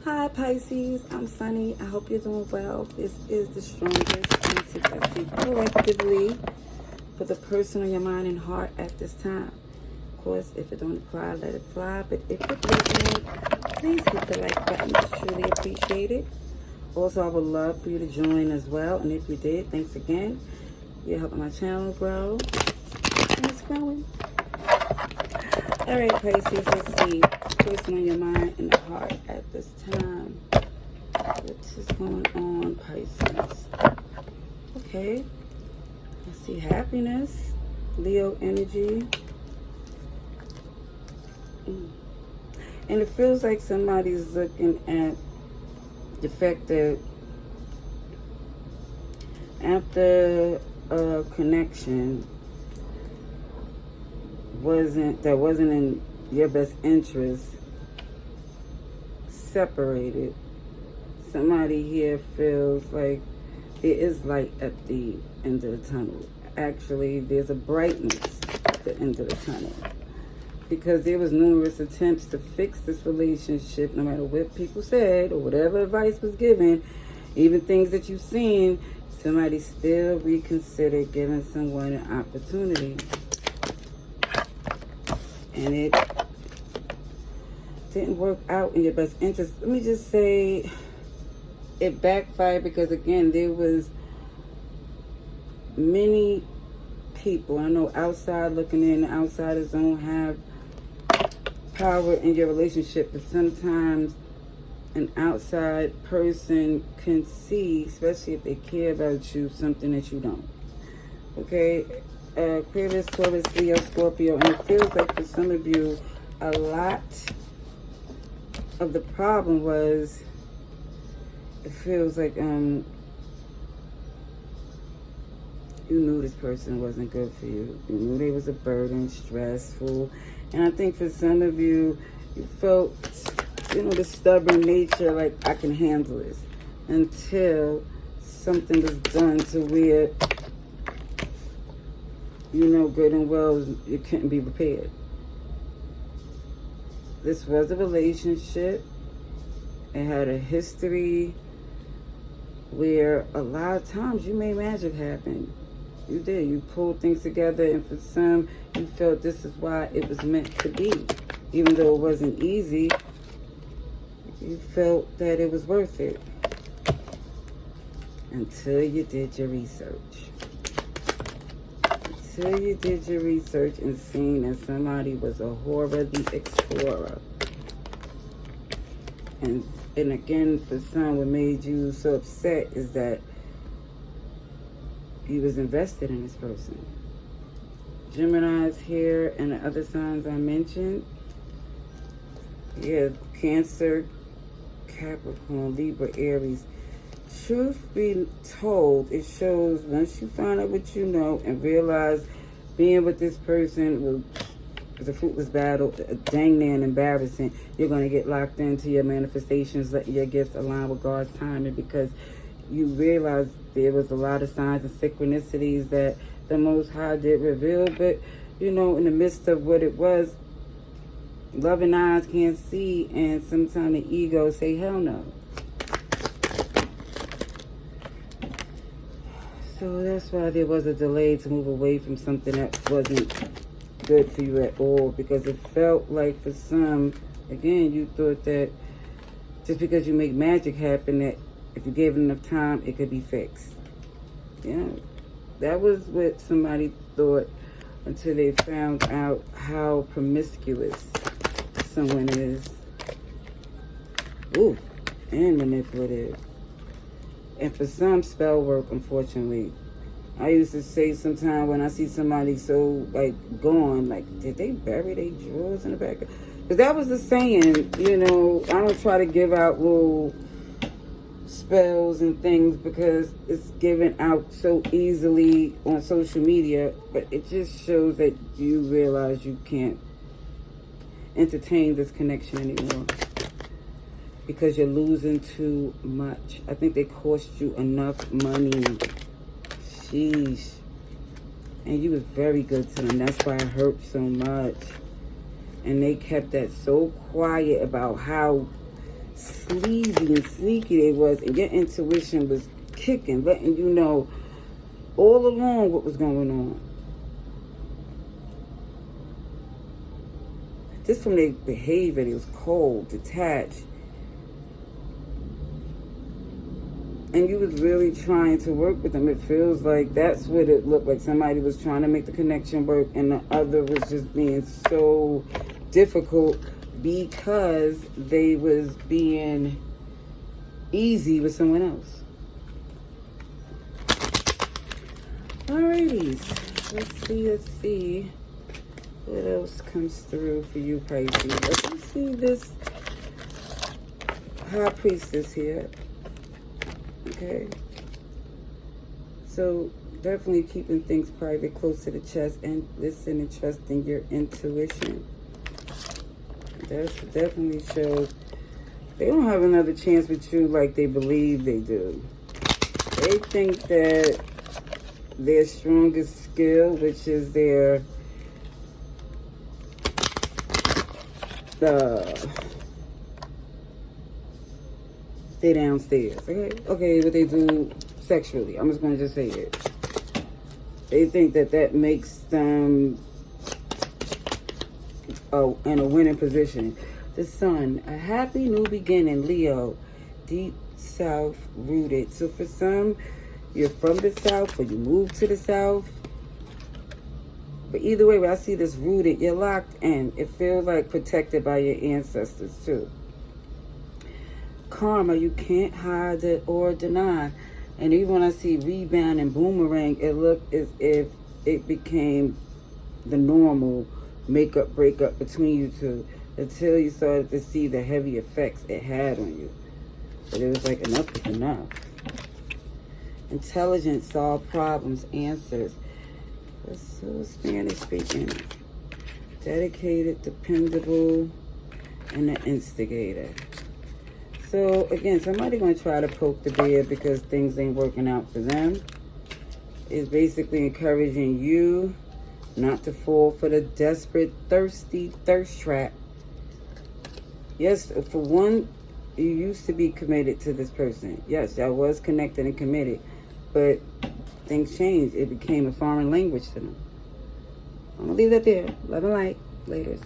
Hi Pisces, I'm Sunny. I hope you're doing well. This is the strongest message I see collectively for the person on your mind and heart at this time. Of course, if it don't apply, let it fly. But if it resonates, please hit the like button. It's truly appreciated. Also, I would love for you to join as well. And if you did, thanks again. You're helping my channel grow. And it's growing. All right, Pisces, let's see. Person on your mind and the heart at this time. What is going on, Pisces? Okay. I see happiness, Leo energy. And it feels like somebody's looking at the fact that after a connection wasn't in your best interest, separated, somebody here feels like there is light at the end of the tunnel. Actually, there's a brightness at the end of the tunnel, because there was numerous attempts to fix this relationship, no matter what people said or whatever advice was given, even things that you've seen. Somebody still reconsidered giving someone an opportunity, and it didn't work out in your best interest. Let me just say it backfired, because again, there was many people, I know outside looking in, outsiders don't have power in your relationship, but sometimes an outside person can see, especially if they care about you, something that you don't. Okay? Aquarius, Taurus, Leo, Scorpio, and it feels like for some of you, a lot of the problem was, it feels like you knew this person wasn't good for you. You knew they was a burden, stressful, and I think for some of you, you felt, the stubborn nature, like, I can handle this, until something was done to where good and well you couldn't be repaired. This was a relationship. It had a history where a lot of times you made magic happen. You did. You pulled things together, and for some, you felt this is why it was meant to be. Even though it wasn't easy, you felt that it was worth it. Until you did your research. Until you did your research and seen that somebody was a horror, the explorer. And again, for some, what made you so upset is that you was invested in this person. Gemini's here, and the other signs I mentioned. Yeah, Cancer, Capricorn, Libra, Aries. Truth be told, it shows once you find out what you know and realize being with this person was a fruitless battle, dang near embarrassing, you're going to get locked into your manifestations, letting your gifts align with God's timing, because you realize there was a lot of signs and synchronicities that the Most High did reveal, but, in the midst of what it was, loving eyes can't see, and sometimes the ego say, hell no. So that's why there was a delay to move away from something that wasn't good for you at all, because it felt like for some, again, you thought that just because you make magic happen, that if you gave it enough time, it could be fixed. Yeah, that was what somebody thought, until they found out how promiscuous someone is. Ooh, and manipulative. And for some, spell work, unfortunately. I used to say sometimes when I see somebody so, gone, did they bury their drawers in the back? Because that was the saying, I don't try to give out little spells and things because it's given out so easily on social media, but it just shows that you realize you can't entertain this connection anymore, because you're losing too much. I think they cost you enough money. Sheesh. And you was very good to them. That's why it hurt so much. And they kept that so quiet about how sleazy and sneaky they was, and your intuition was kicking, letting you know all along what was going on. Just from their behavior, it was cold, detached. And you was really trying to work with them. It feels like that's what it looked like. Somebody was trying to make the connection work, and the other was just being so difficult because they was being easy with someone else. Alrighties. Let's see. What else comes through for you, Pisces? Let's see this High Priestess here. Okay. So definitely keeping things private, close to the chest, and listen and trusting your intuition. That definitely shows they don't have another chance with you like they believe they do. They think that their strongest skill, which is their they downstairs. Okay, what they do sexually. I'm just going to just say it. They think that makes them in a winning position. The Sun, a happy new beginning, Leo, deep South rooted. So for some, you're from the South or you moved to the South. But either way, when I see this rooted, you're locked in. It feels like protected by your ancestors too. Karma, you can't hide it or deny. And even when I see rebound and boomerang, it looked as if it became the normal makeup breakup between you two until you started to see the heavy effects it had on you. But it was like enough is enough. Intelligence, solve problems, answers. So Spanish speaking. Dedicated, dependable, and an instigator. So again, somebody gonna try to poke the bear because things ain't working out for them. It's basically encouraging you not to fall for the desperate, thirsty thirst trap. Yes, for one, you used to be committed to this person. Yes, y'all was connected and committed, but things changed. It became a foreign language to them. I'm gonna leave that there. Love and light. Laters.